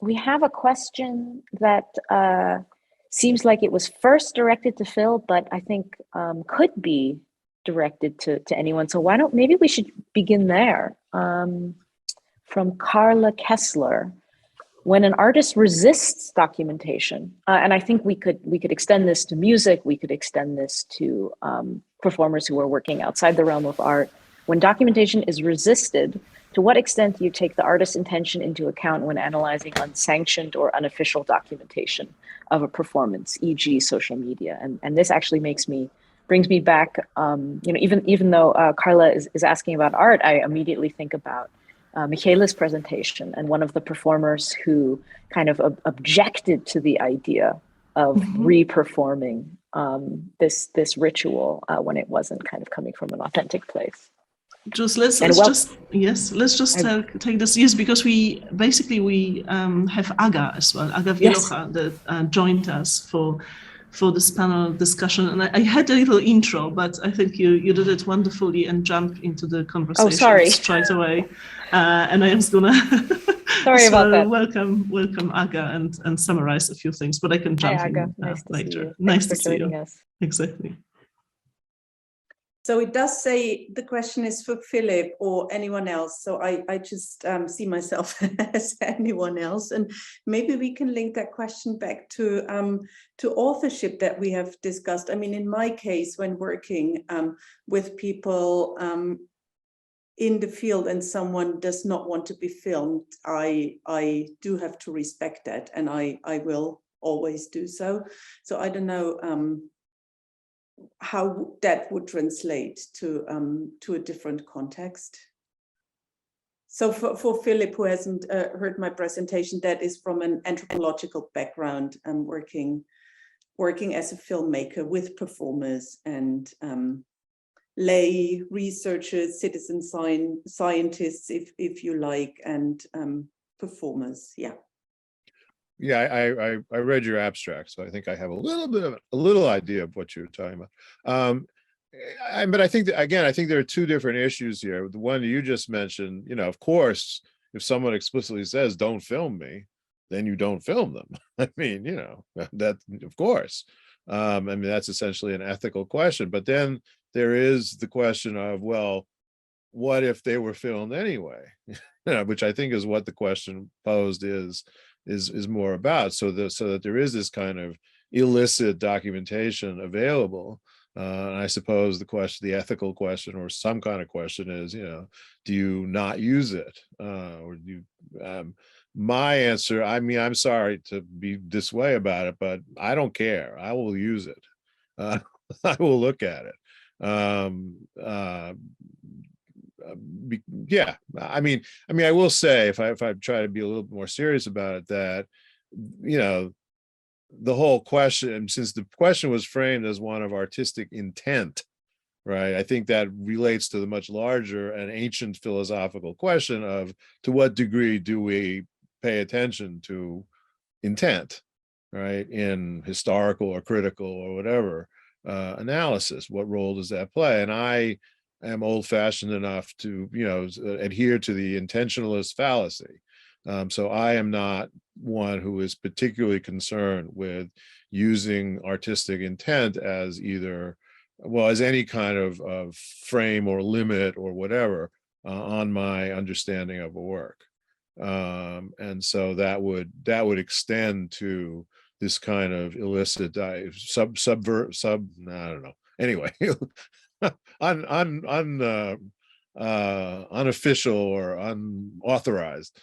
we have a question that seems like it was first directed to Phil, but I think could be directed to anyone. So maybe we should begin there. From Carla Kessler. When an artist resists documentation, and I think we could extend this to music, we could extend this to performers who are working outside the realm of art. When documentation is resisted, to what extent do you take the artist's intention into account when analyzing unsanctioned or unofficial documentation of a performance, e.g. social media? And this actually brings me back, even though Carla is asking about art, I immediately think about Michaela's presentation and one of the performers who kind of objected to the idea of re-performing this ritual when it wasn't kind of coming from an authentic place. Jules, let's just take this, yes, because we have Aga as well, Aga Wielocha, that joined us for this panel discussion. And I had a little intro, but I think you did it wonderfully and jumped into the conversation straight away. And I am gonna sorry about that. Welcome Aga and summarize a few things, but I can jump in later. Nice to see you. Exactly. So it does say the question is for Philip or anyone else. So I just see myself as anyone else. And maybe we can link that question back to authorship that we have discussed. I mean, in my case, when working with people in the field and someone does not want to be filmed, I do have to respect that, and I will always do so. So I don't know how that would translate to a different context. So for Philip, who hasn't heard my presentation, that is from an anthropological background, working as a filmmaker with performers and lay researchers, citizen scientists, if you like, and performers. Yeah. Yeah, I read your abstract, so I think I have a little idea of what you're talking about. But I think that, again, I think there are two different issues here. The one you just mentioned, of course, if someone explicitly says, "Don't film me," then you don't film them. I mean, that, of course. I mean, that's essentially an ethical question. But then there is the question of, well, what if they were filmed anyway? Which I think is what the question posed is more about, so that there is this kind of illicit documentation available. And I suppose the ethical question, or some kind of question, is, do you not use it, or do you? My answer, I mean, I'm sorry to be this way about it, but I don't care. I will use it. I will look at it. Yeah, I mean, I will say, if I try to be a little more serious about it, that the whole question, since the question was framed as one of artistic intent, right? I think that relates to the much larger and ancient philosophical question of, to what degree do we pay attention to intent, right, in historical or critical or whatever analysis? What role does that play? And I am old-fashioned enough to, adhere to the intentionalist fallacy. So I am not one who is particularly concerned with using artistic intent as as any kind of frame or limit or whatever on my understanding of a work. And so that would extend to this kind of illicit I don't know. Anyway, unofficial or unauthorized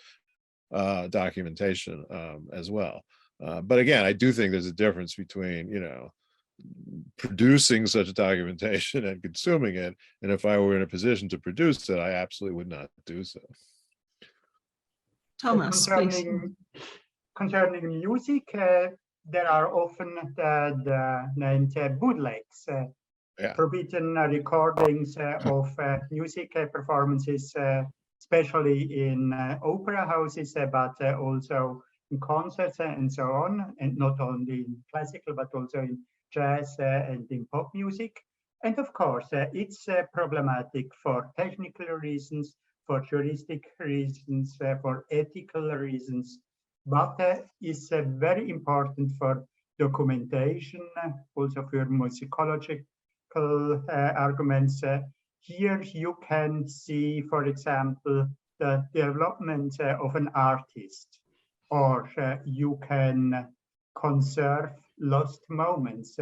documentation as well. But again, I do think there's a difference between, producing such documentation and consuming it. And if I were in a position to produce it, I absolutely would not do so. Thomas, concerning music, there are often the named bootlegs, forbidden recordings of music performances, especially in opera houses, but also in concerts and so on, and not only in classical, but also in jazz and in pop music. And of course, it's problematic for technical reasons, for juristic reasons, for ethical reasons. but is very important for documentation, also for musicological arguments. Here you can see, for example, the development of an artist, or you can conserve lost moments.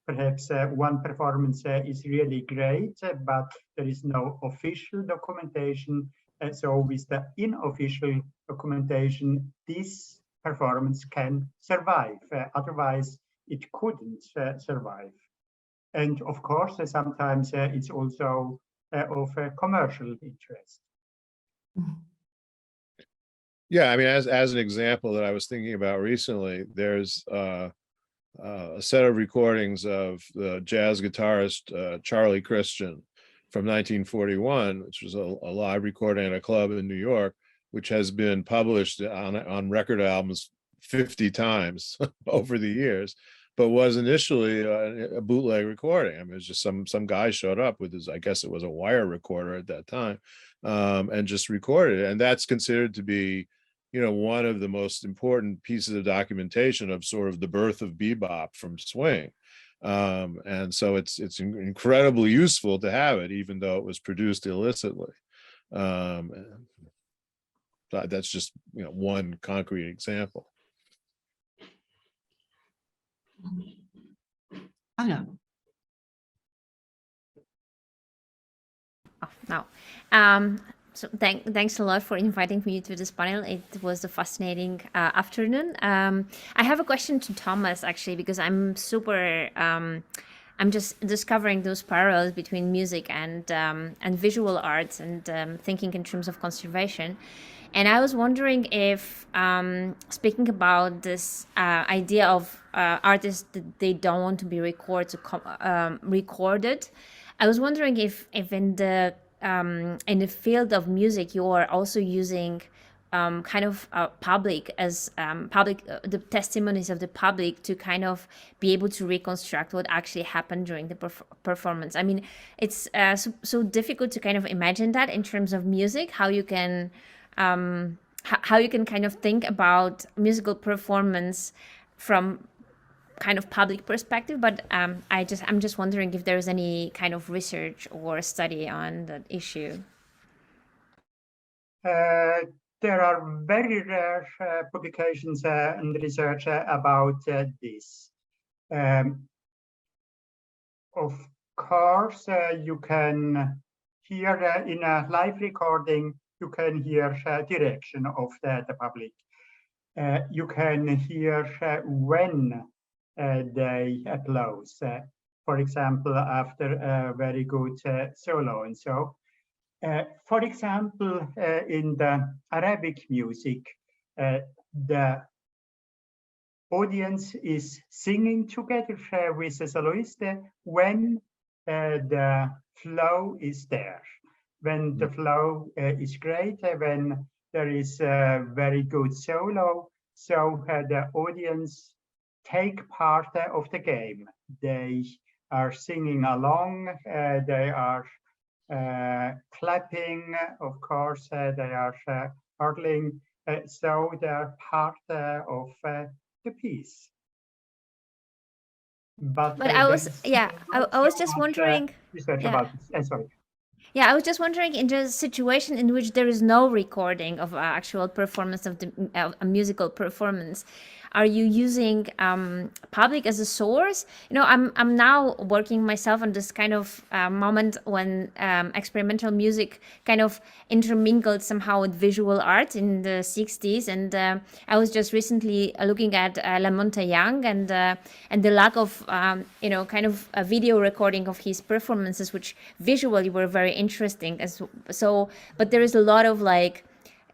Perhaps one performance is really great, but there is no official documentation. So with the unofficial documentation, this performance can survive. Otherwise, it couldn't survive. And of course, sometimes it's also of commercial interest. Yeah, I mean, as an example that I was thinking about recently, there's a set of recordings of the jazz guitarist Charlie Christian from 1941, which was a live recording at a club in New York, which has been published on record albums 50 times over the years, but was initially a bootleg recording. I mean, it was just some guy showed up with his, I guess it was a wire recorder at that time, and just recorded it. And that's considered to be, you know, one of the most important pieces of documentation of sort of the birth of bebop from swing. And so it's incredibly useful to have it, even though it was produced illicitly. That's just, you know, one concrete example. Anna. Oh, no. So thanks a lot for inviting me to this panel. It was a fascinating afternoon. I have a question to Thomas, actually, because I'm super, I'm just discovering those parallels between music and visual arts, and thinking in terms of conservation. And I was wondering if, speaking about this idea of artists that they don't want to be recorded, I was wondering if in the field of music you are also using kind of public as the testimonies of the public to kind of be able to reconstruct what actually happened during the performance. I mean, it's so difficult to kind of imagine that in terms of music, how you can kind of think about musical performance from kind of public perspective, but I'm just wondering if there's any kind of research or study on that issue. There are very rare publications and research about this. Of course, you can hear in a live recording, you can hear direction of the public. You can hear when they applause, for example, after a very good solo and so. For example, in the Arabic music, the audience is singing together with the soloist when the flow is there. When the flow is great, when there is a very good solo, so the audience take part of the game. They are singing along, they are clapping, of course, they are hurling, so they are part of the piece. But I was, yeah, I was just wondering. Research yeah. about this. Sorry. Yeah, I was just wondering, in the situation in which there is no recording of actual performance of a musical performance, are you using public as a source? You know, I'm now working myself on this kind of moment when experimental music kind of intermingled somehow with visual art in the 60s, and I was just recently looking at Lamonte Young and the lack of you know, kind of a video recording of his performances, which visually were very interesting. But there is a lot of like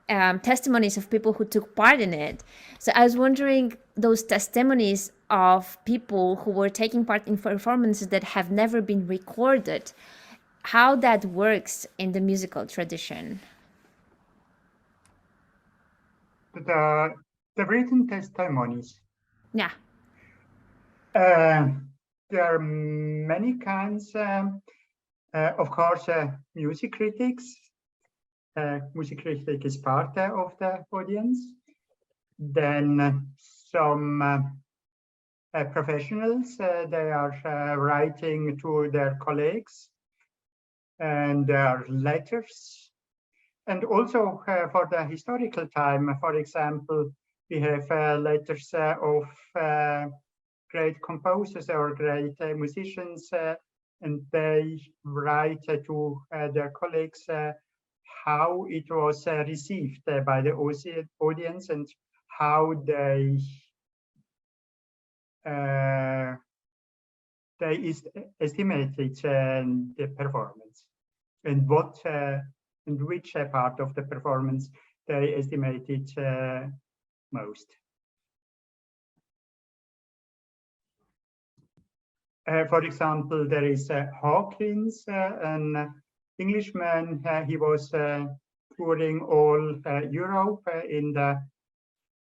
testimonies of people who took part in it. So I was wondering, those testimonies of people who were taking part in performances that have never been recorded, how that works in the musical tradition. The written testimonies. Yeah. There are many kinds. Of course, music critics. Music critic is part of the audience. then some professionals, they are writing to their colleagues, and there are letters. And also for the historical time, for example, we have letters of great composers or great musicians, and they write to their colleagues how it was received by the audience and how they estimated the performance, and what and which part of the performance they estimated most. For example, there is Hawkins, an Englishman. He was touring all Europe in the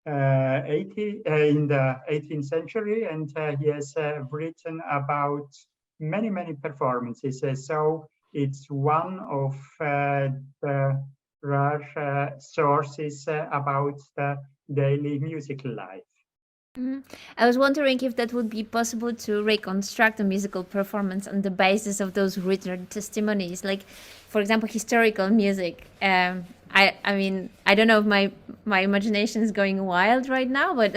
18th century, and he has written about many performances. So it's one of the rare sources about the daily musical life. I was wondering if that would be possible to reconstruct a musical performance on the basis of those written testimonies, like, for example, historical music. I mean, I don't know if my imagination is going wild right now, but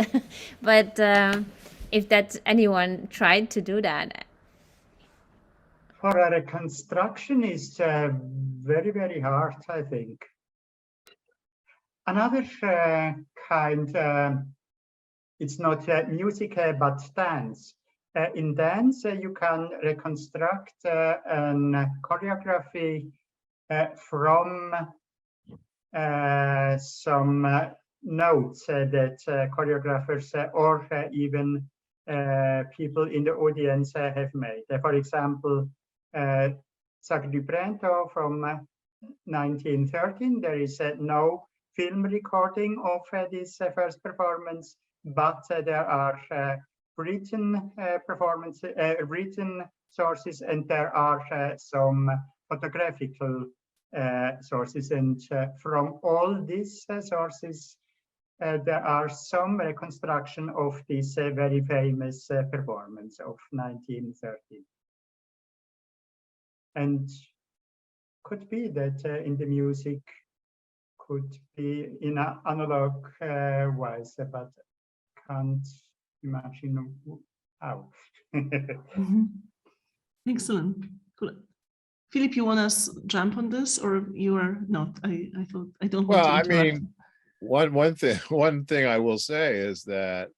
if that anyone tried to do that. For a reconstruction is very hard, I think. Another kind. It's not music, but dance. In dance, you can reconstruct a choreography from some notes that choreographers or even people in the audience have made. For example, Sacre du Printemps from 1913, there is no film recording of this first performance, but there are written written sources, and there are some photographical sources. And from all these sources, there are some reconstruction of this very famous performance of 1913. And could be that in the music could be in an analog wise, but can't imagine how. Excellent. Cool. Philip, you want to jump on this, or you are not? I thought I don't want to interrupt. Well, I mean, one thing I will say is that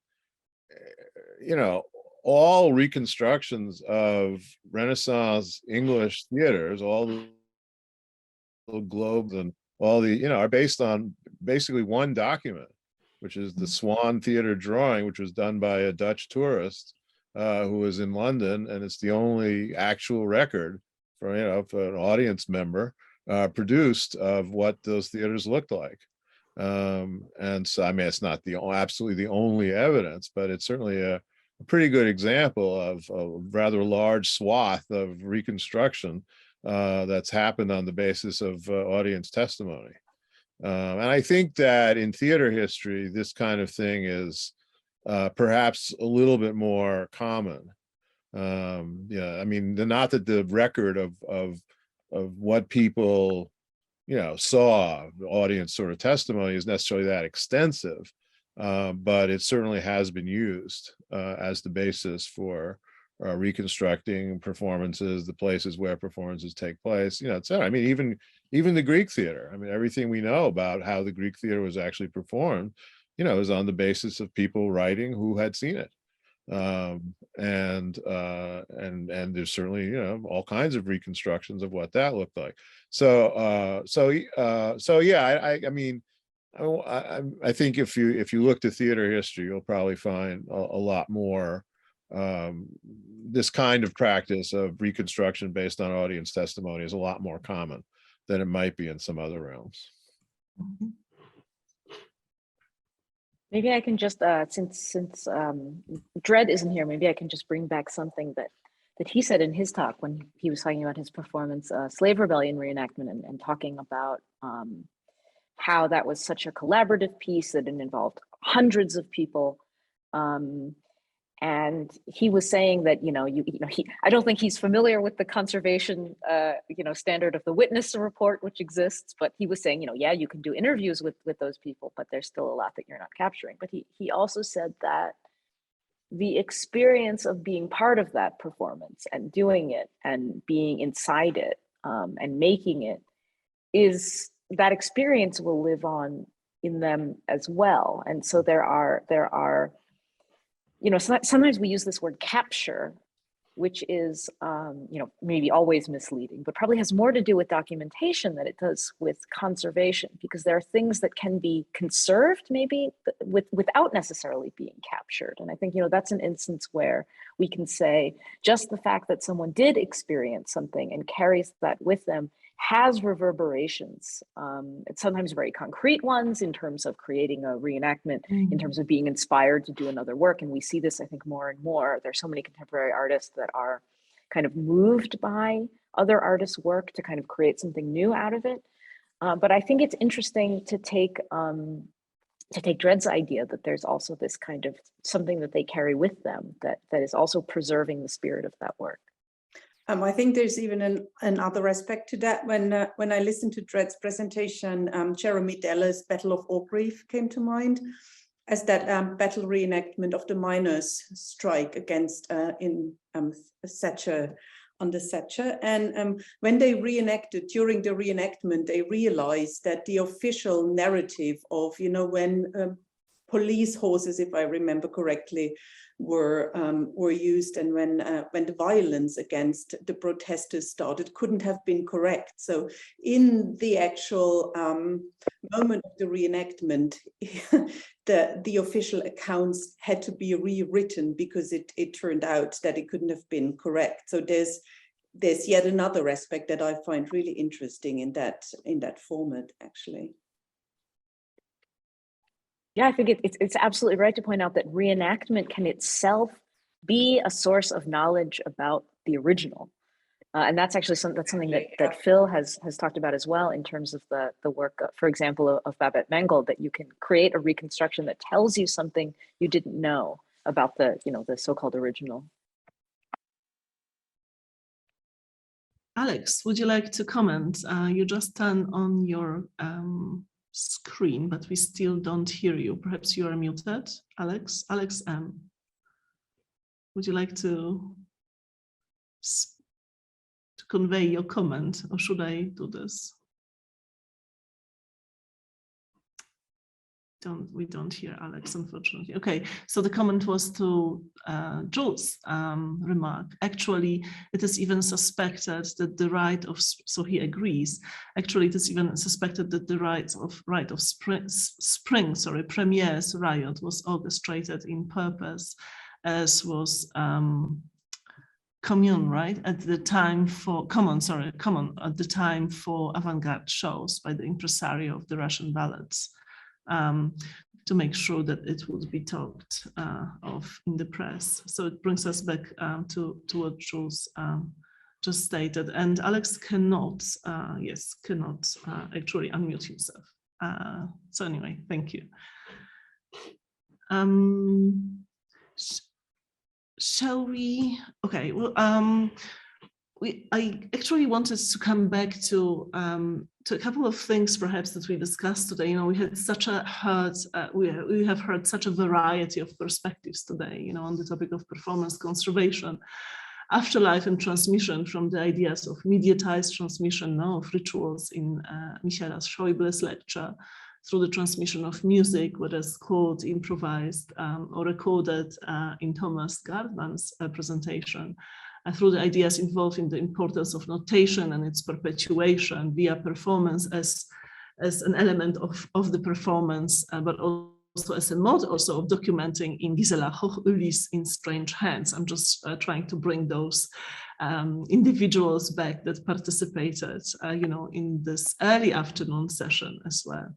all reconstructions of Renaissance English theaters, all the globes and all the are based on basically one document, which is the Swan Theater drawing, which was done by a Dutch tourist who was in London, and it's the only actual record for for an audience member produced of what those theaters looked like. And so, I mean, it's not absolutely the only evidence, but it's certainly a pretty good example of a rather large swath of reconstruction that's happened on the basis of audience testimony. And I think that in theater history, this kind of thing is perhaps a little bit more common. I mean, not that the record of what people saw, audience sort of testimony, is necessarily that extensive, but it certainly has been used as the basis for reconstructing performances, the places where performances take place, etc. I mean, even the Greek theater. I mean, everything we know about how the Greek theater was actually performed, is on the basis of people writing who had seen it. And there's certainly all kinds of reconstructions of what that looked like. So yeah, I mean, I think if you look to theater history, you'll probably find a lot more this kind of practice of reconstruction based on audience testimony is a lot more common than it might be in some other realms. Maybe I can just since Dred isn't here, maybe I can just bring back something that he said in his talk when he was talking about his performance, Slave Rebellion reenactment, and talking about how that was such a collaborative piece, that it involved hundreds of people. And he was saying that, I don't think he's familiar with the conservation, standard of the witness report, which exists, but he was saying, yeah, you can do interviews with those people, but there's still a lot that you're not capturing. But he also said that the experience of being part of that performance and doing it and being inside it and making it, is that experience will live on in them as well. And so there are sometimes we use this word capture, which is, maybe always misleading, but probably has more to do with documentation than it does with conservation, because there are things that can be conserved maybe without necessarily being captured. And I think, that's an instance where we can say just the fact that someone did experience something and carries that with them has reverberations. It's sometimes very concrete ones in terms of creating a reenactment, in terms of being inspired to do another work. And we see this, I think, more and more. There's so many contemporary artists that are kind of moved by other artists' work to kind of create something new out of it. But I think it's interesting to take Dred's idea that there's also this kind of something that they carry with them that is also preserving the spirit of that work. I think there's even another aspect to that. When I listened to Dred's presentation, Jeremy Deller's Battle of Orgreave came to mind as that battle reenactment of the miners' strike against Thatcher, under Thatcher. And when they reenacted, during the reenactment, they realized that the official narrative of, when police horses, if I remember correctly, were used, and when the violence against the protesters started, couldn't have been correct. So in the actual moment of the reenactment, the official accounts had to be rewritten because it turned out that it couldn't have been correct. So there's yet another aspect that I find really interesting in that format, actually. Yeah, I think it's absolutely right to point out that reenactment can itself be a source of knowledge about the original. And that's actually something that Phil has talked about as well in terms of the work, for example, of Babette Mangold, that you can create a reconstruction that tells you something you didn't know about the so-called original. Alex, would you like to comment? You just turned on your screen, but we still don't hear you. Perhaps you are muted, Alex. Alex M. Would you like to convey your comment, or should I do this? We don't hear Alex, unfortunately. Okay, so the comment was to Jules' remark. Actually, it is even suspected that the right of, so he agrees, actually it is even suspected that the right of spring, Premier's riot was orchestrated in purpose, as was Commune, right? At the time for, Common, at the time for avant-garde shows by the impresario of the Russian ballads. To make sure that it would be talked of in the press. So it brings us back to what Jules just stated. And Alex cannot actually unmute himself. So anyway, thank you. Shall we? Okay. Well, I actually wanted to come back to a couple of things perhaps that we discussed today. We had we have heard such a variety of perspectives today, on the topic of performance conservation, afterlife and transmission, from the ideas of mediatized transmission of rituals in Michaela Schäuble's lecture, through the transmission of music, whether it's called improvised or recorded in Thomas Gartmann's presentation, through the ideas involved in the importance of notation and its perpetuation via performance as an element of the performance, but also as a mode also of documenting in Gisela Hoch-Ulis In Strange Hands. I'm just trying to bring those individuals back that participated, in this early afternoon session as well.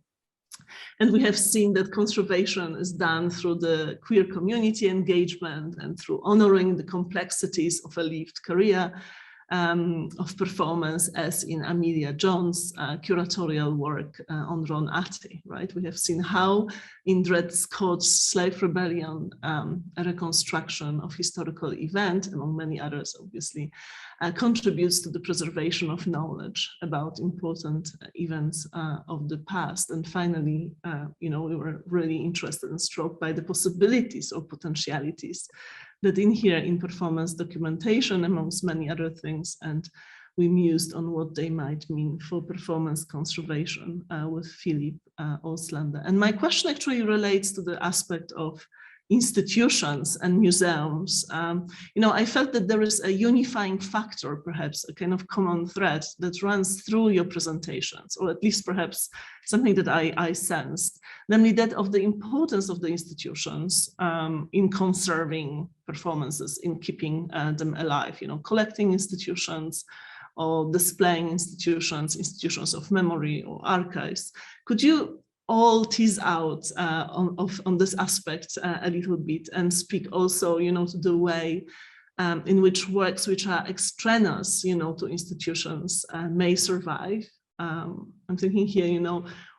And we have seen that conservation is done through the queer community engagement and through honoring the complexities of a lived career, of performance, as in Emilie Jones' curatorial work on Reenactments, right? We have seen how in Dred Scott's Slave Rebellion, a reconstruction of historical event, among many others, obviously, contributes to the preservation of knowledge about important events of the past. And finally, we were really interested and struck by the possibilities or potentialities that inhere in performance documentation, amongst many other things, and we mused on what they might mean for performance conservation with Philip Auslander. And my question actually relates to the aspect of institutions and museums. I felt that there is a unifying factor, perhaps a kind of common thread that runs through your presentations, or at least perhaps something that I sensed, namely that of the importance of the institutions in conserving performances, in keeping them alive, collecting institutions or displaying institutions of memory or archives. Could you all tease out on this aspect a little bit, and speak also, to the way in which works which are extraneous, to institutions may survive? I'm thinking here,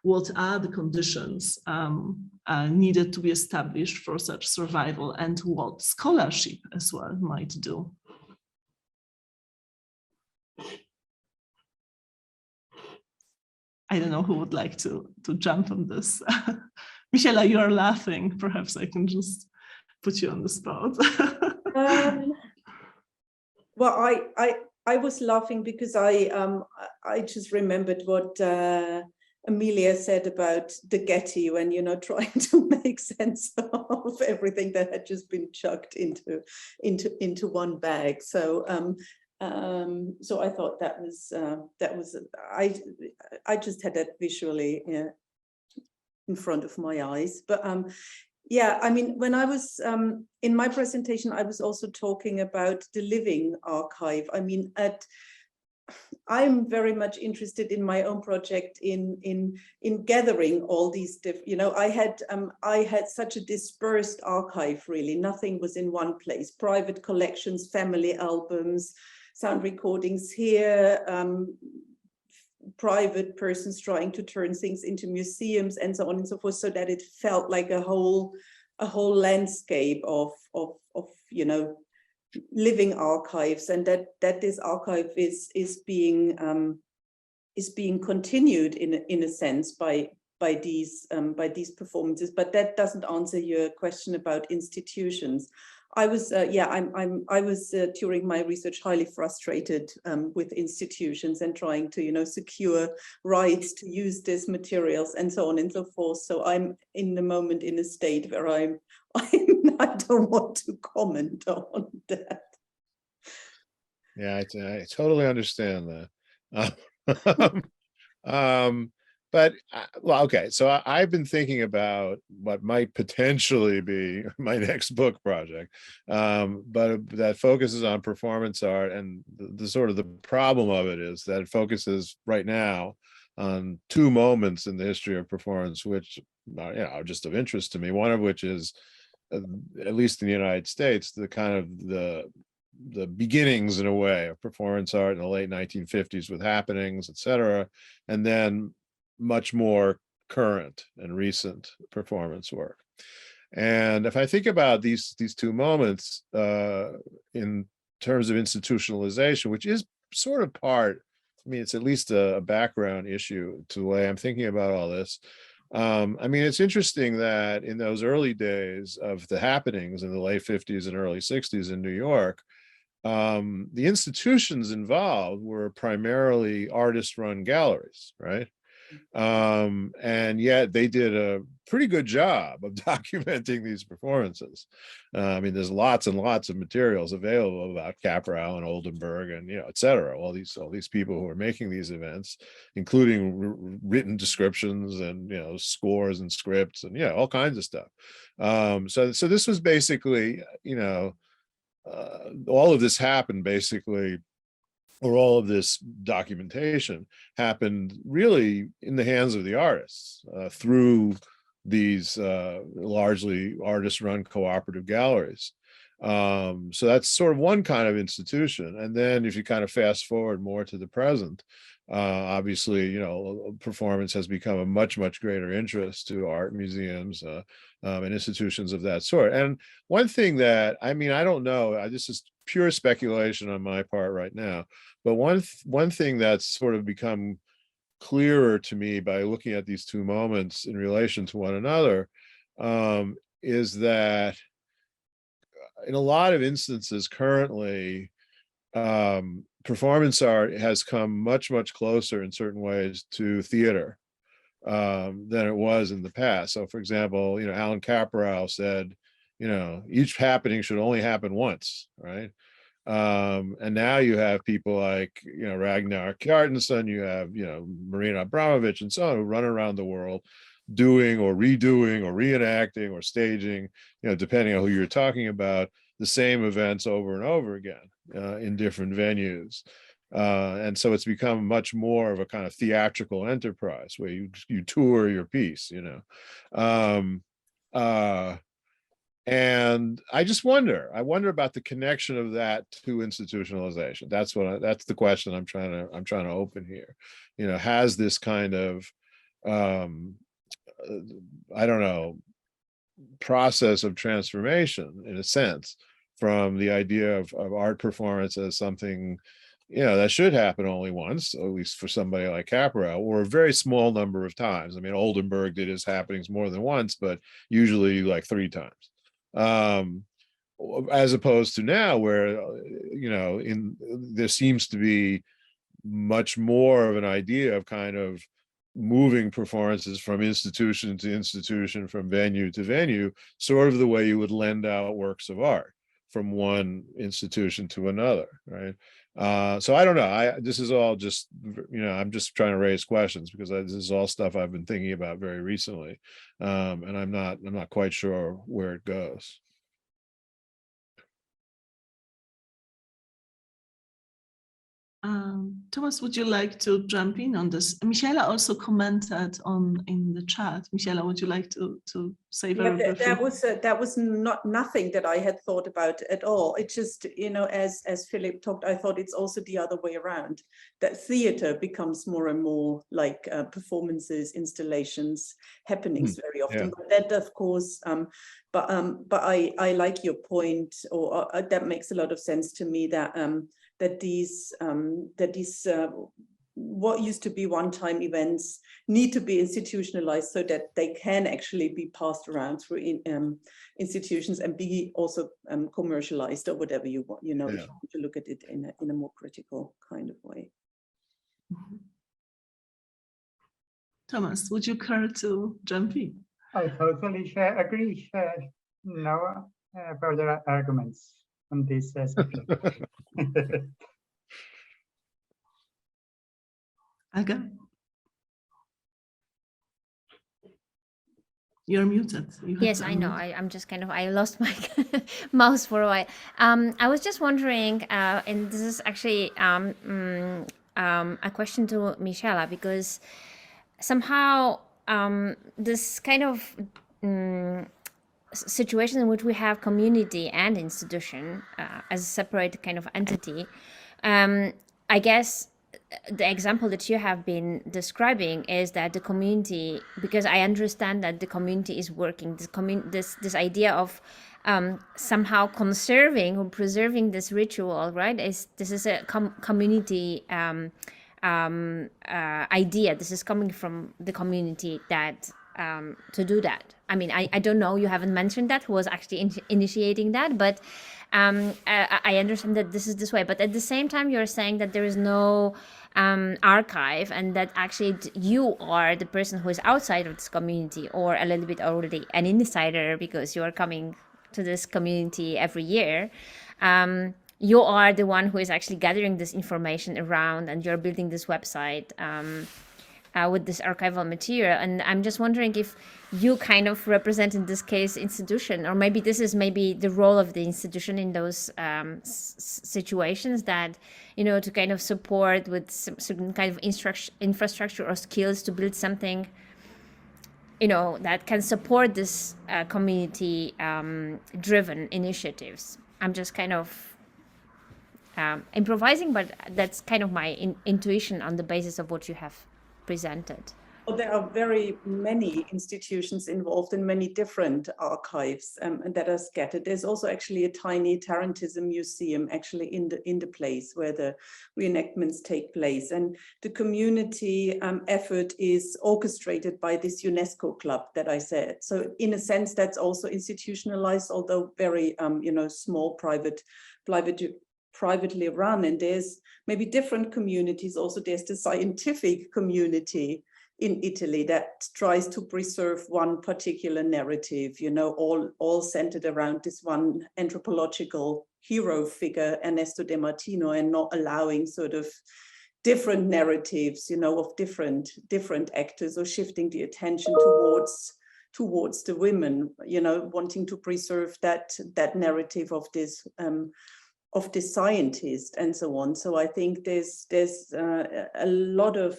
what are the conditions needed to be established for such survival, and what scholarship as well might do? I don't know who would like to jump on this. Michaela, you are laughing. Perhaps I can just put you on the spot. Well, I was laughing because I just remembered what Emilie said about the Getty, when trying to make sense of everything that had just been chucked into one bag. So so I thought that was I just had that visually in front of my eyes. But yeah, I mean, when I was in my presentation, I was also talking about the living archive. I mean, I'm very much interested in my own project in gathering all these different, I had such a dispersed archive, really. Nothing was in one place. Private collections, family albums, sound recordings here, private persons trying to turn things into museums, and so on and so forth, so that it felt like a whole landscape of living archives, and that this archive is being continued in a sense by these performances. But that doesn't answer your question about institutions. I was during my research highly frustrated with institutions and trying to secure rights to use these materials and so on and so forth. So I'm in the moment in a state where I don't want to comment on that. Yeah, I totally understand that. But well, okay, so I've been thinking about what might potentially be my next book project, but that focuses on performance art, and the sort of the problem of it is that it focuses right now on two moments in the history of performance, which are just of interest to me. One of which is, at least in the United States, the kind of the beginnings, in a way, of performance art in the late 1950s with happenings, etc., and then much more current and recent performance work. And if I think about these two moments in terms of institutionalization, which is sort of part, I mean, it's at least a background issue to the way I'm thinking about all this. I mean, it's interesting that in those early days of the happenings in the late 50s and early 60s in New York, the institutions involved were primarily artist-run galleries, right? And yet they did a pretty good job of documenting these performances. I mean, there's lots and lots of materials available about Caprow and Oldenburg and, et cetera, all these people who are making these events, including written descriptions and, scores and scripts and, all kinds of stuff. So this was basically, all of this happened basically, or all of this documentation happened really in the hands of the artists through these largely artist-run cooperative galleries. So that's sort of one kind of institution. And then if you kind of fast forward more to the present, obviously, you know, performance has become a much, much greater interest to art museums and institutions of that sort. And one thing that, I mean, I don't know, this is pure speculation on my part right now, but one thing that's sort of become clearer to me by looking at these two moments in relation to one another is that in a lot of instances currently, performance art has come much, much closer in certain ways to theater than it was in the past. So for example, you know, Alan Caporal said, you know, each happening should only happen once, right? And now you have people like, you know, Ragnar Kjartansson, you have, you know, Marina Abramovich and so on, who run around the world doing or redoing or reenacting or staging, you know, depending on who you're talking about, the same events over and over again in different venues. And so it's become much more of a kind of theatrical enterprise where you tour your piece, you know. And I just wonder about the connection of that to institutionalization. That's the question I'm trying to open here. You know, has this kind of I don't know, process of transformation in a sense from the idea of art performance as something, you know, that should happen only once, at least for somebody like Caporal, or a very small number of times. I mean, Oldenburg did his happenings more than once, but usually like 3 times. As opposed to now where, you know, there seems to be much more of an idea of kind of moving performances from institution to institution, from venue to venue, sort of the way you would lend out works of art from one institution to another, right? So I don't know. This is all just, you know, I'm just trying to raise questions because this is all stuff I've been thinking about very recently, and I'm not quite sure where it goes. Thomas, would you like to jump in on this? Michaela also commented in the chat. Michaela, would you like to say very briefly? That was not nothing that I had thought about at all. It just, you know, as Philip talked, I thought it's also the other way around, that theater becomes more and more like performances, installations, happenings very often. Yeah. But that, of course, but I like your point, or that makes a lot of sense to me, that that these what used to be one-time events need to be institutionalized so that they can actually be passed around through institutions and be also commercialized, or whatever you want, you know, if you want to look at it in a more critical kind of way. Thomas, would you care to jump in? I totally agree. No further arguments on this subject. Aga? You're muted. Yes, I know. I'm just kind of, I lost my mouse for a while. I was just wondering, and this is actually a question to Michaela, because somehow this kind of situation in which we have community and institution as a separate kind of entity, I guess the example that you have been describing is that the community, because I understand that the community is working, this idea of somehow conserving or preserving this ritual, right? This is a community idea. This is coming from the community that to do that. I mean, I don't know, you haven't mentioned that, who was actually initiating that, but I understand that this is this way. But at the same time, you're saying that there is no archive, and that actually you are the person who is outside of this community, or a little bit already an insider because you are coming to this community every year. You are the one who is actually gathering this information around, and you're building this website with this archival material. And I'm just wondering if you kind of represent, in this case, institution, or maybe this is maybe the role of the institution in those situations, that, you know, to kind of support with certain kind of infrastructure or skills to build something, you know, that can support this community driven initiatives. I'm just kind of improvising, but that's kind of my intuition on the basis of what you have presented. Well, there are very many institutions involved in many different archives and that are scattered. There's also actually a tiny Tarantism museum actually in the place where the reenactments take place. And the community effort is orchestrated by this UNESCO club that I said. So in a sense, that's also institutionalized, although very, small, privately run. And there's maybe different communities. Also, there's the scientific community in Italy that tries to preserve one particular narrative, all centered around this one anthropological hero figure, Ernesto De Martino, and not allowing sort of different narratives, of different actors, or shifting the attention towards the women, wanting to preserve that narrative of this scientist and so on. So I think there's a lot of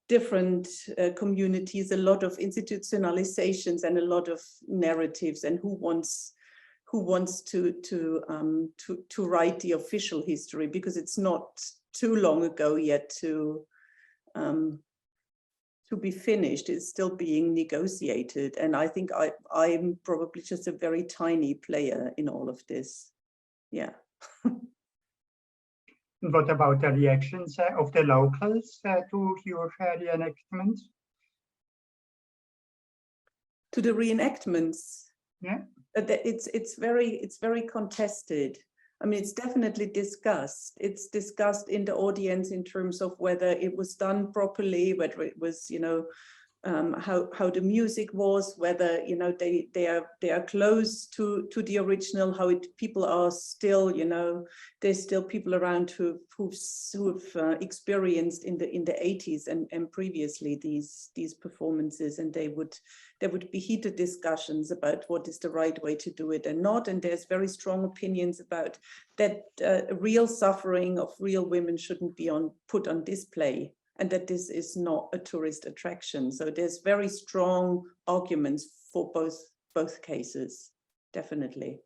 different communities, a lot of institutionalizations, and a lot of narratives, and who wants to write the official history, because it's not too long ago yet to be finished. It's still being negotiated, and I think I'm probably just a very tiny player in all of this. Yeah. What about the reactions of the locals to your reenactments? To the reenactments? Yeah. It's very contested. I mean, it's definitely discussed. It's discussed in the audience in terms of whether it was done properly, whether it was, how the music was, whether they are close to the original, how people are still, there's still people around who've experienced in the 80s and previously these performances, and there would be heated discussions about what is the right way to do it and not. And there's very strong opinions about that real suffering of real women shouldn't be put on display, and that this is not a tourist attraction. So there's very strong arguments for both cases, definitely.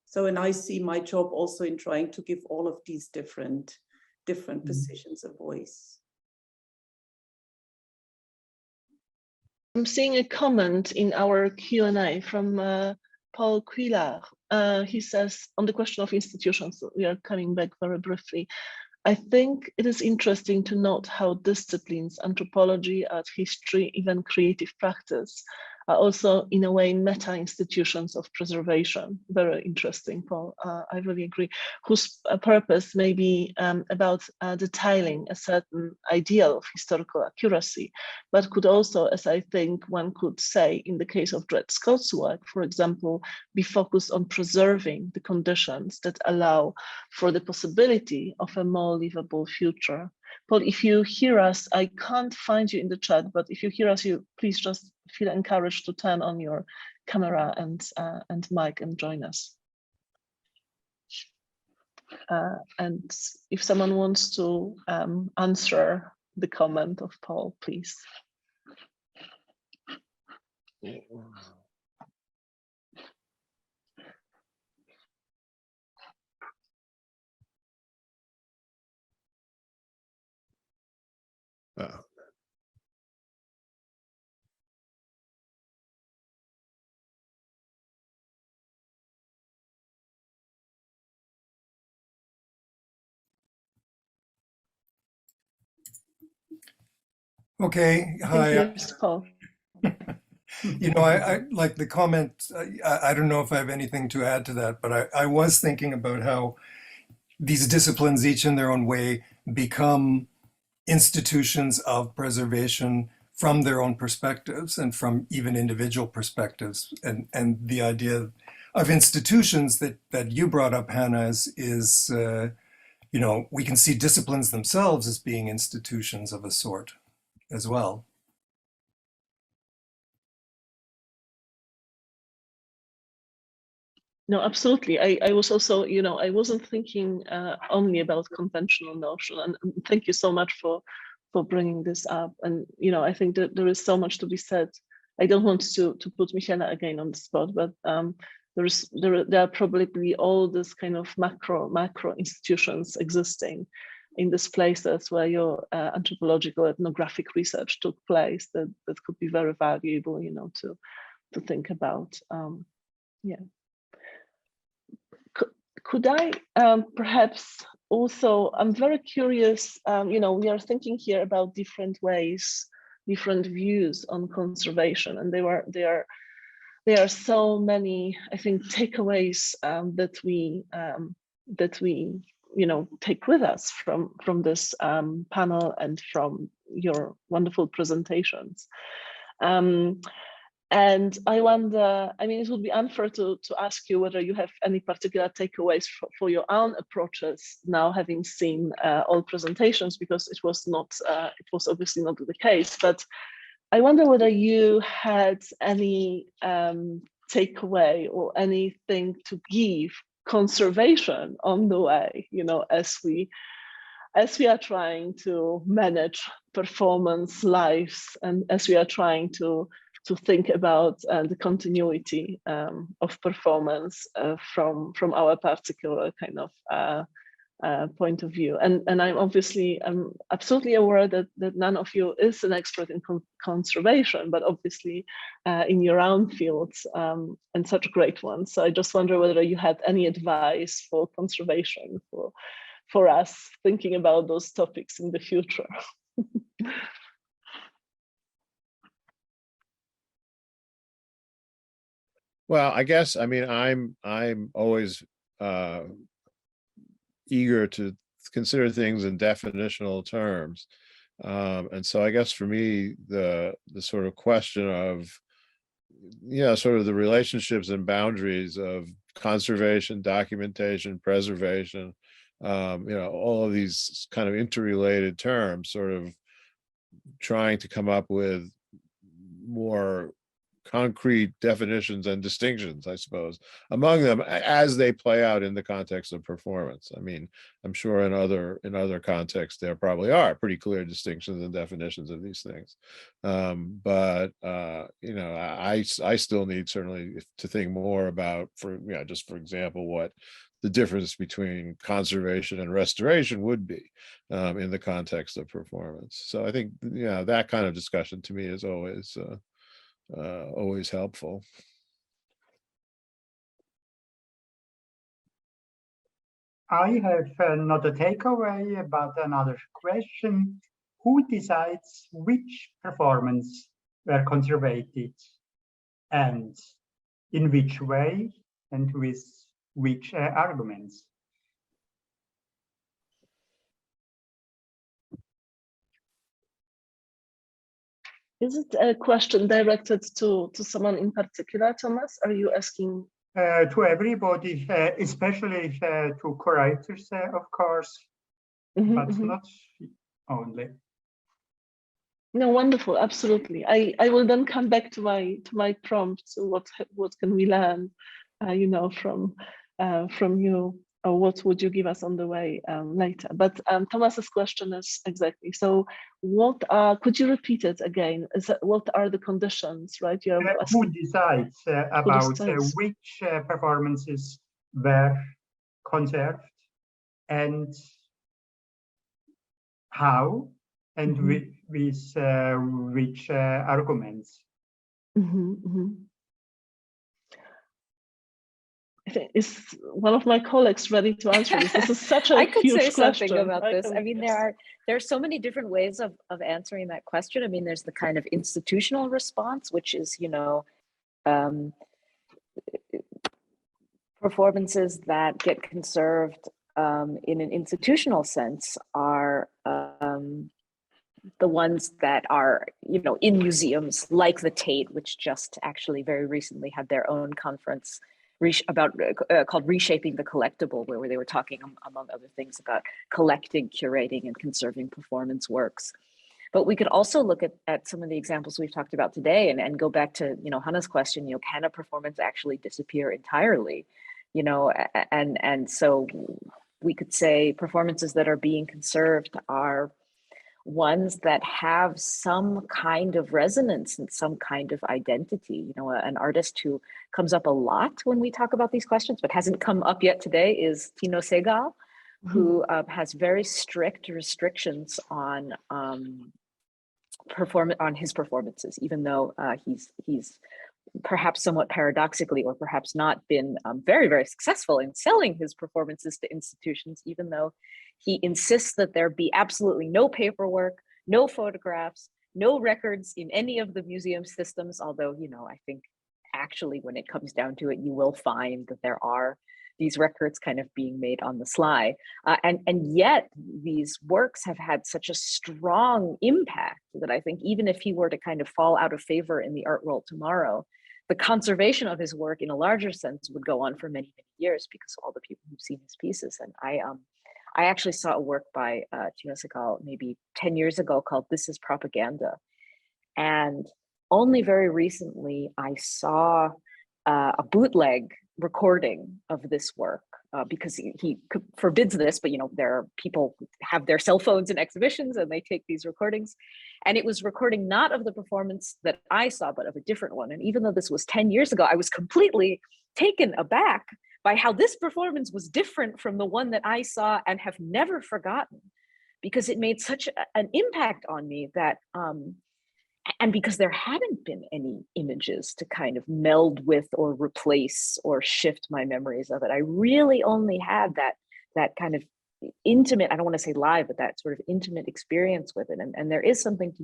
So, and I see my job also in trying to give all of these different positions a voice. I'm seeing a comment in our Q&A from Paul Quillard. He says, on the question of institutions, so we are coming back very briefly. I think it is interesting to note how disciplines, anthropology, art history, even creative practice, are also in a way meta-institutions of preservation. Very interesting, Paul. I really agree. Whose purpose may be about detailing a certain ideal of historical accuracy, but could also, as I think one could say in the case of Dred Scott's work, for example, be focused on preserving the conditions that allow for the possibility of a more livable future. Paul, if you hear us, I can't find you in the chat, but if you hear us, please just feel encouraged to turn on your camera and mic and join us. And if someone wants to answer the comment of Paul, please. Okay, hi. Paul. I like the comment. I don't know if I have anything to add to that, but I was thinking about how these disciplines, each in their own way, become institutions of preservation from their own perspectives and from even individual perspectives. And the idea of institutions that you brought up, Hanna, is we can see disciplines themselves as being institutions of a sort as well. No, absolutely. I was also, I wasn't thinking only about conventional notion, and thank you so much for bringing this up. And I think that there is so much to be said. I don't want to put Michaela again on the spot, but there are probably all this kind of macro institutions existing in these places where your anthropological ethnographic research took place that could be very valuable, to think about. Yeah. Could I perhaps also, I'm very curious, we are thinking here about different ways, different views on conservation, and there are so many, I think, takeaways that we take with us from this panel and from your wonderful presentations. And I wonder, it would be unfair to ask you whether you have any particular takeaways for your own approaches now, having seen all presentations, because it was obviously not the case. But I wonder whether you had any takeaway or anything to give conservation on the way, as we are trying to manage performance lives, and as we are trying to think about the continuity of performance from our particular kind of point of view. And I'm absolutely aware that none of you is an expert in conservation, but obviously in your own fields, and such great ones. So I just wonder whether you had any advice for conservation for us thinking about those topics in the future. Well, I guess, I'm always eager to consider things in definitional terms. And so I guess for me, the sort of question of, sort of the relationships and boundaries of conservation, documentation, preservation, all of these kind of interrelated terms, sort of trying to come up with more concrete definitions and distinctions, I suppose, among them as they play out in the context of performance. I'm sure in other contexts there probably are pretty clear distinctions and definitions of these things, but I still need certainly to think more about, for example, what the difference between conservation and restoration would be in the context of performance. So I think that kind of discussion to me is always helpful. I have not a takeaway, but another question. Who decides which performance were conservated, and in which way, and with which arguments? Is it a question directed to someone in particular, Thomas? Are you asking? To everybody, especially to curators, of course, but not only. No, wonderful, absolutely. I will then come back to my prompt. So what can we learn, from you, or what would you give us on the way later? But Thomas's question is exactly. So, could you repeat it again? What are the conditions, right? Who decides about which performances were conserved, and how, and with which arguments? I think is one of my colleagues ready to answer this? This is such a I could huge say something question, about right? this. There are so many different ways of answering that question. There's the kind of institutional response, which is, performances that get conserved in an institutional sense are the ones that are, in museums like the Tate, which just actually very recently had their own conference called Reshaping the Collectible, where they were talking, among other things, about collecting, curating, and conserving performance works. But we could also look at some of the examples we've talked about today and go back to, Hanna's question, can a performance actually disappear entirely? And so we could say performances that are being conserved are ones that have some kind of resonance and some kind of identity. You know, an artist who comes up a lot when we talk about these questions, but hasn't come up yet today, is Pino Segal, who has very strict restrictions on his performances, even though he's perhaps somewhat paradoxically, or perhaps not, been very, very successful in selling his performances to institutions, even though he insists that there be absolutely no paperwork, no photographs, no records in any of the museum systems. Although, you know, I think actually when it comes down to it, you will find that there are these records kind of being made on the sly. And yet these works have had such a strong impact that I think even if he were to kind of fall out of favor in the art world tomorrow, the conservation of his work in a larger sense would go on for many, many years because of all the people who've seen his pieces. And I actually saw a work by Pino Segal maybe 10 years ago called This Is Propaganda. And only very recently I saw a bootleg recording of this work because he forbids this, but you know, there are people who have their cell phones in exhibitions and they take these recordings. And it was recording not of the performance that I saw, but of a different one. And even though this was 10 years ago, I was completely taken aback by how this performance was different from the one that I saw and have never forgotten, because it made such an impact on me that and because there hadn't been any images to kind of meld with or replace or shift my memories of it. I really only had that kind of intimate, I don't want to say live, but that sort of intimate experience with it. And there is something to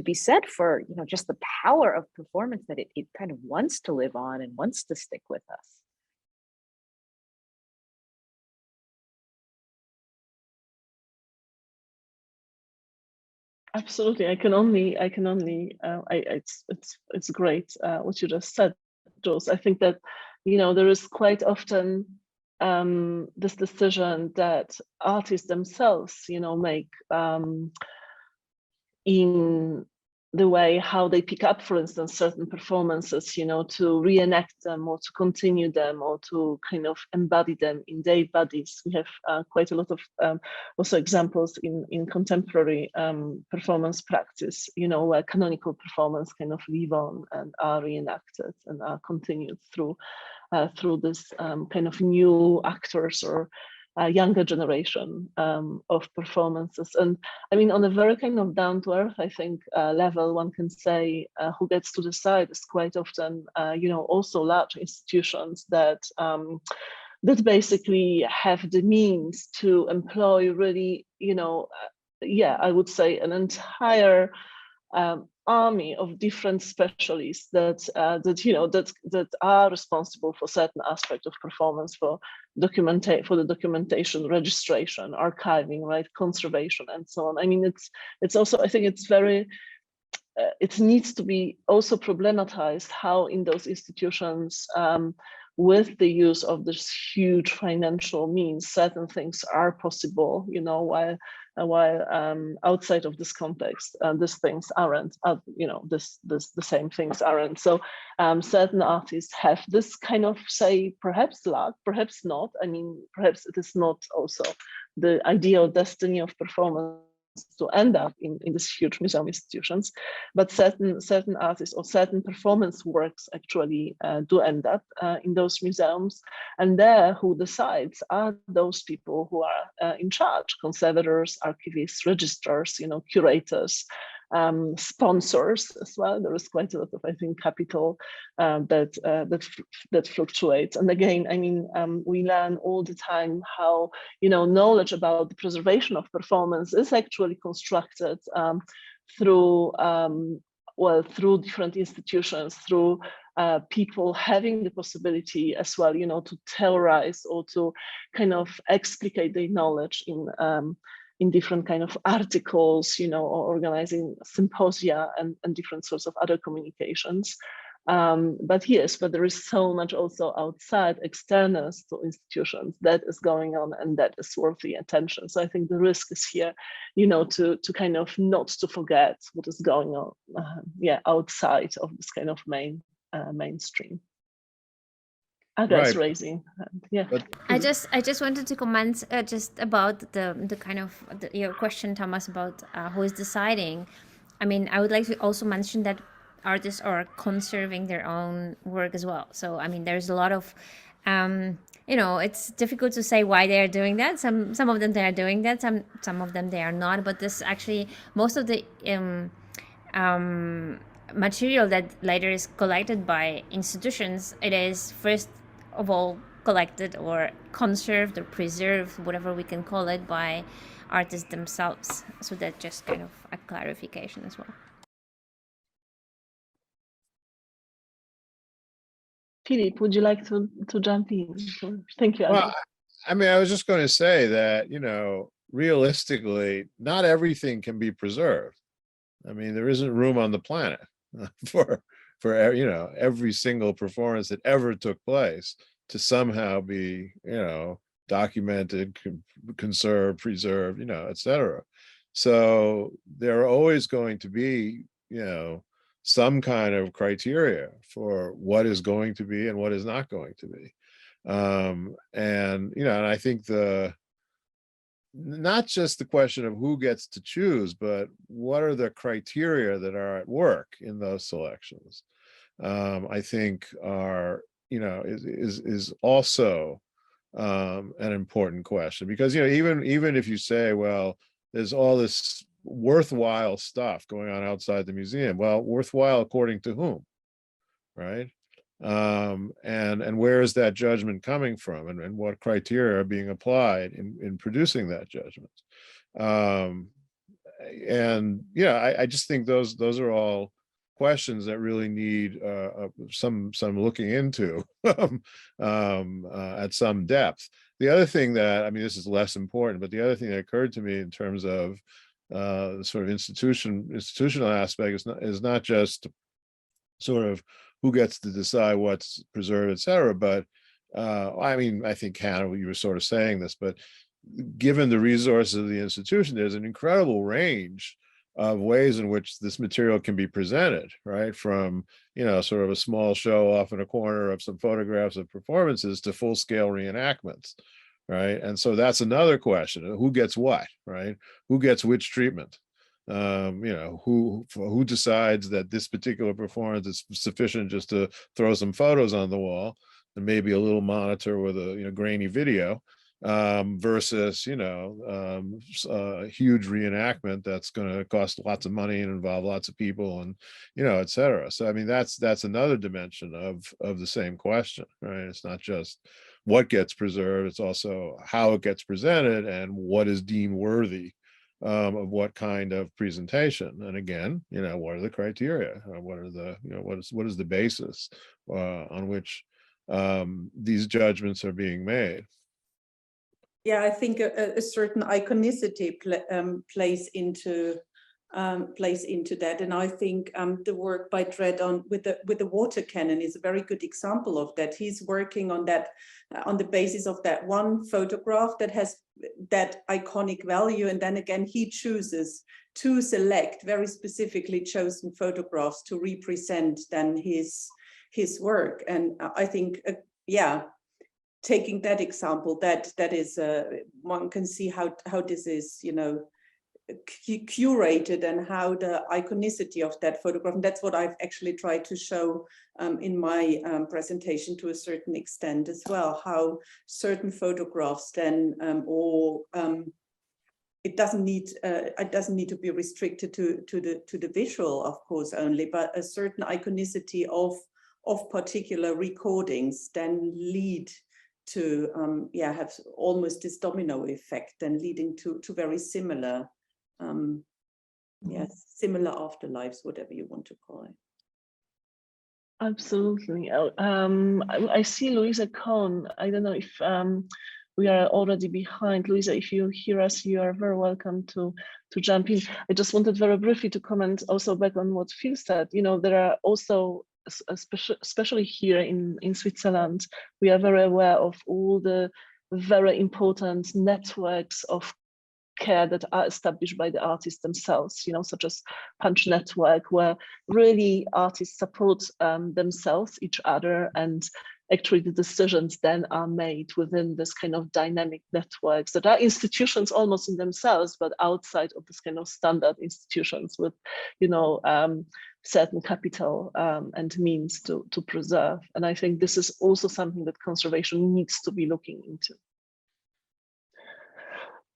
be said for, you know, just the power of performance, that it kind of wants to live on and wants to stick with us. Absolutely, it's great what you just said, Jules. I think that, you know, there is quite often this decision that artists themselves, you know, make in the way how they pick up, for instance, certain performances, you know, to reenact them or to continue them or to kind of embody them in their bodies. We have quite a lot of also examples in contemporary performance practice, you know, where canonical performance kind of live on and are reenacted and are continued through this kind of new actors or younger generation of performances. And I mean, on a very kind of down to earth, I think, level, one can say who gets to decide is quite often, you know, also large institutions that that basically have the means to employ really, you know, yeah, I would say an entire army of different specialists that are responsible for certain aspects of performance, for the documentation, registration, archiving, right, conservation, and so on. I mean, it's also, I think it's very, it needs to be also problematized how in those institutions, with the use of this huge financial means, certain things are possible, you know, while outside of this context, these things aren't, you know, the same things aren't. So certain artists have this kind of, say, perhaps luck, perhaps not. I mean, perhaps it is not also the ideal destiny of performance to end up in these huge museum institutions, but certain artists or certain performance works actually do end up in those museums, and there who decides are those people who are in charge: conservators, archivists, registrars, you know, curators, sponsors as well. There is quite a lot of, I think, capital that fluctuates. And again, I mean, we learn all the time how, you know, knowledge about the preservation of performance is actually constructed through through different institutions, through people having the possibility as well, you know, to theorize or to kind of explicate their knowledge in different kind of articles, you know, or organizing symposia and different sorts of other communications. But yes, but there is so much also outside, externals to institutions, that is going on and that is worthy attention. So I think the risk is here, you know, to kind of not to forget what is going on, outside of this kind of mainstream. Aga's raising. Yeah. But I just wanted to comment just about the kind of your question, Thomas, about who is deciding. I mean, I would like to also mention that artists are conserving their own work as well. So I mean, there's a lot of it's difficult to say why they are doing that. Some of them they are doing that. Some of them they are not. But this actually, most of the material that later is collected by institutions, it is first of all collected or conserved or preserved, whatever we can call it, by artists themselves. So that's just kind of a clarification as well. Philip, would you like to jump in? Thank you. Well, I mean, I was just going to say that, realistically, not everything can be preserved. I mean, there isn't room on the planet for every single performance that ever took place to somehow be, documented, conserved, preserved, etc. So there are always going to be, some kind of criteria for what is going to be and what is not going to be. And I think not just the question of who gets to choose, but what are the criteria that are at work in those selections, I think is also an important question, because even if you say, well, there's all this worthwhile stuff going on outside the museum, well, worthwhile according to whom, right? And where is that judgment coming from, and what criteria are being applied in producing that judgment? I just think those are all questions that really need some looking into at some depth. The other thing that, I mean, this is less important, but the other thing that occurred to me in terms of the sort of institutional aspect is not just sort of who gets to decide what's preserved, et cetera, but I mean, I think, Hanna, you were sort of saying this, but given the resources of the institution, there's an incredible range of ways in which this material can be presented, right? From, sort of a small show off in a corner of some photographs of performances to full-scale reenactments, right? And so that's another question: who gets what, right? Who gets which treatment? Who decides that this particular performance is sufficient just to throw some photos on the wall and maybe a little monitor with a grainy video, versus a huge reenactment that's going to cost lots of money and involve lots of people and et cetera. So I mean, that's another dimension of the same question, right? It's not just what gets preserved, it's also how it gets presented and what is deemed worthy of what kind of presentation. And again, what are the criteria? What are the what is the basis on which these judgments are being made? Yeah, I think a certain iconicity plays into that, and I think the work by Dredd with the water cannon is a very good example of that. He's working on that on the basis of that one photograph that has that iconic value, and then again he chooses to select very specifically chosen photographs to represent then his work. And I think taking that example, that is one can see how this is curated, and how the iconicity of that photograph, and that's what I've actually tried to show in my presentation to a certain extent as well, how certain photographs then it doesn't need to be restricted to the visual, of course, only, but a certain iconicity of particular recordings then lead to have almost this domino effect, then leading to very similar similar afterlives, whatever you want to call it. Absolutely. I see Louisa Cohn. I don't know if we are already behind. Louisa, if you hear us, you are very welcome to jump in. I just wanted very briefly to comment also back on what Phil said. There are also, especially here in Switzerland, we are very aware of all the very important networks of care that are established by the artists themselves, such as Punch Network, where really artists support themselves, each other, and actually the decisions then are made within this kind of dynamic networks that are institutions almost in themselves, but outside of this kind of standard institutions with, you know, certain capital and means to preserve. And I think this is also something that conservation needs to be looking into.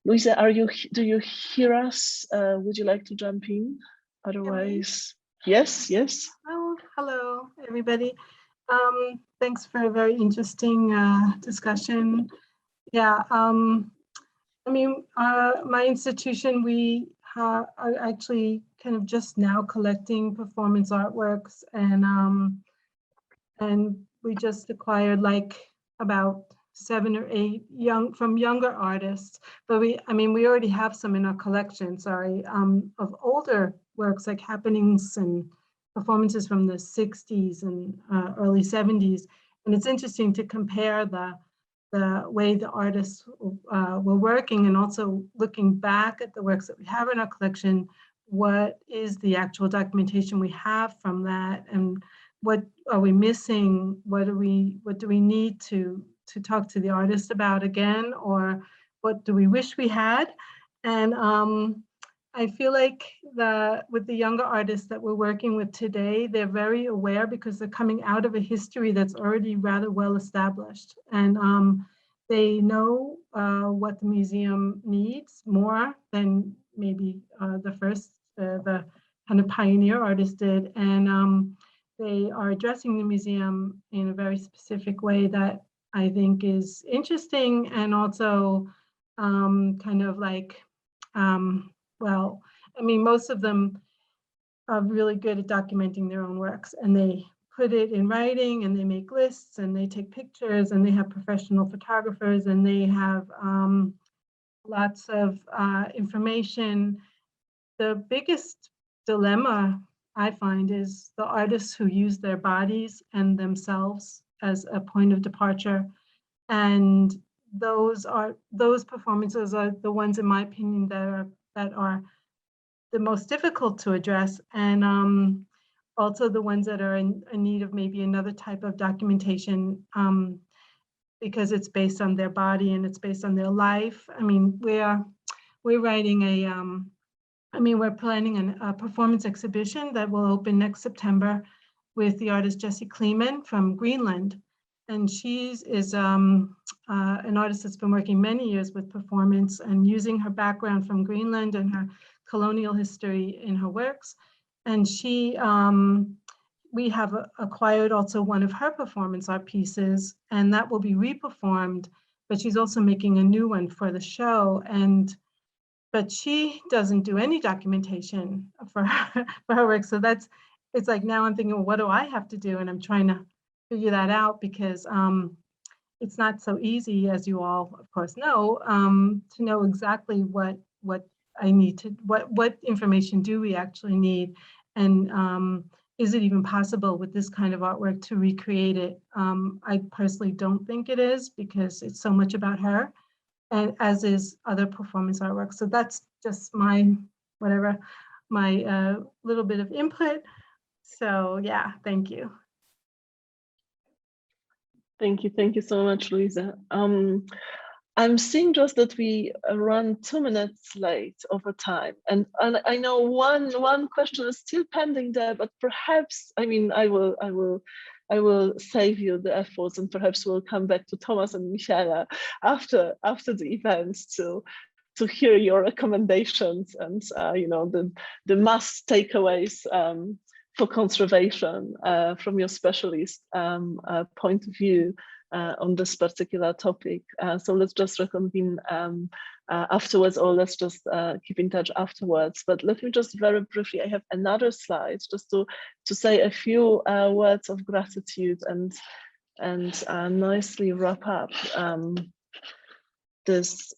Louisa, do you hear us? Would you like to jump in? Otherwise, yes. Oh, hello, everybody. Thanks for a very interesting discussion. Yeah, I mean, my institution, we are actually kind of just now collecting performance artworks, and we just acquired like about 7 or 8 younger artists, but we already have some in our collection, of older works like happenings and performances from the 60s and early 70s. And it's interesting to compare the way the artists were working, and also looking back at the works that we have in our collection, what is the actual documentation we have from that, and what are we missing? What do we need to talk to the artist about again, or what do we wish we had? And I feel like with the younger artists that we're working with today, they're very aware because they're coming out of a history that's already rather well established. And they know what the museum needs more than maybe the kind of pioneer artist did. And they are addressing the museum in a very specific way that I think is interesting, and also kind of like, well, I mean, most of them are really good at documenting their own works, and they put it in writing, and they make lists, and they take pictures, and they have professional photographers, and they have lots of information. The biggest dilemma I find is the artists who use their bodies and themselves as a point of departure. And those performances are the ones, in my opinion, that are the most difficult to address, and also the ones that are in need of maybe another type of documentation, because it's based on their body and it's based on their life. I mean, we're writing we're planning a performance exhibition that will open next September with the artist Jessie Kleeman from Greenland. And she is an artist that's been working many years with performance and using her background from Greenland and her colonial history in her works. And we have acquired also one of her performance art pieces, and that will be reperformed, but she's also making a new one for the show. But she doesn't do any documentation for her work. So it's like, now I'm thinking, well, what do I have to do? And I'm trying to figure that out, because it's not so easy, as you all of course know, to know exactly what I need to, what information do we actually need, and is it even possible with this kind of artwork to recreate it? I personally don't think it is, because it's so much about her, and as is other performance artwork. So that's just my little bit of input. So yeah, thank you. Thank you so much, Louisa. I'm seeing just that we run 2 minutes late over time, and I know one question is still pending there, but perhaps, I mean, I will save you the efforts, and perhaps we'll come back to Thomas and Michaela after the events to hear your recommendations and the must takeaways for conservation from your specialist point of view on this particular topic. So let's just reconvene afterwards, or let's just keep in touch afterwards. But let me just very briefly, I have another slide just to say a few words of gratitude and nicely wrap up this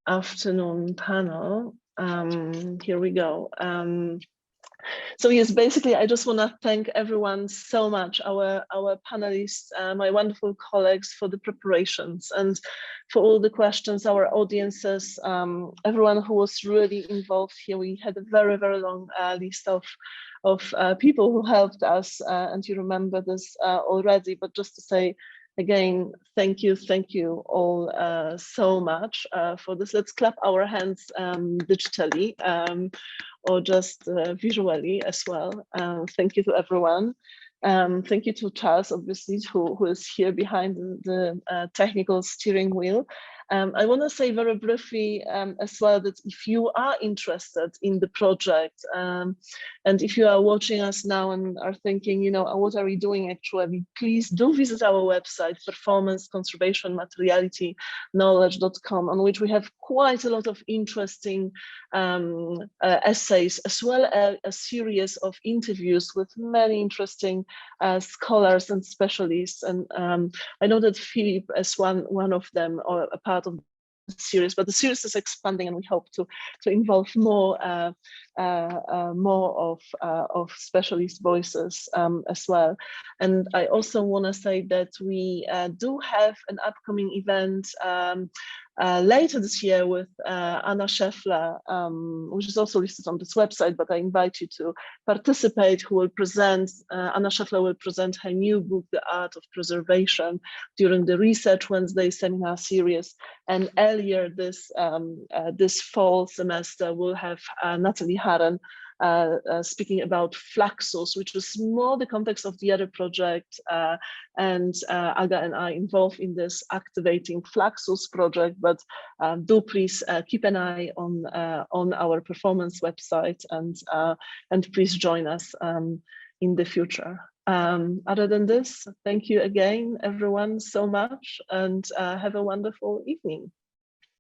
afternoon panel. Here we go. So yes, basically, I just want to thank everyone so much, our panelists, my wonderful colleagues for the preparations and for all the questions, our audiences, everyone who was really involved here. We had a very, very long list of people who helped us, and you remember this already, but just to say, again, thank you all so much for this. Let's clap our hands digitally or just visually as well. Thank you to everyone. Thank you to Charles, obviously, who is here behind the technical steering wheel. I want to say very briefly as well that if you are interested in the project and if you are watching us now and are thinking, you know, what are we doing actually, please do visit our website, Performance Conservation Materiality Knowledge.com, on which we have quite a lot of interesting essays, as well as a series of interviews with many interesting scholars and specialists. And I know that Philip is one of them, or a part of the series, but the series is expanding, and we hope to involve more of specialist voices as well. And I also want to say that we do have an upcoming event later this year with Anna Schäffler, which is also listed on this website, but I invite you to participate, who will present, Anna Schäffler will present her new book, The Art of Preservation, during the Research Wednesday seminar series. And earlier this fall semester, we'll have Natalie Harren speaking about Fluxus, which was more the context of the other project, and Aga and I involved in this Activating Fluxus project. But do please keep an eye on our performance website, and please join us in the future. Other than this, thank you again, everyone, so much, and have a wonderful evening.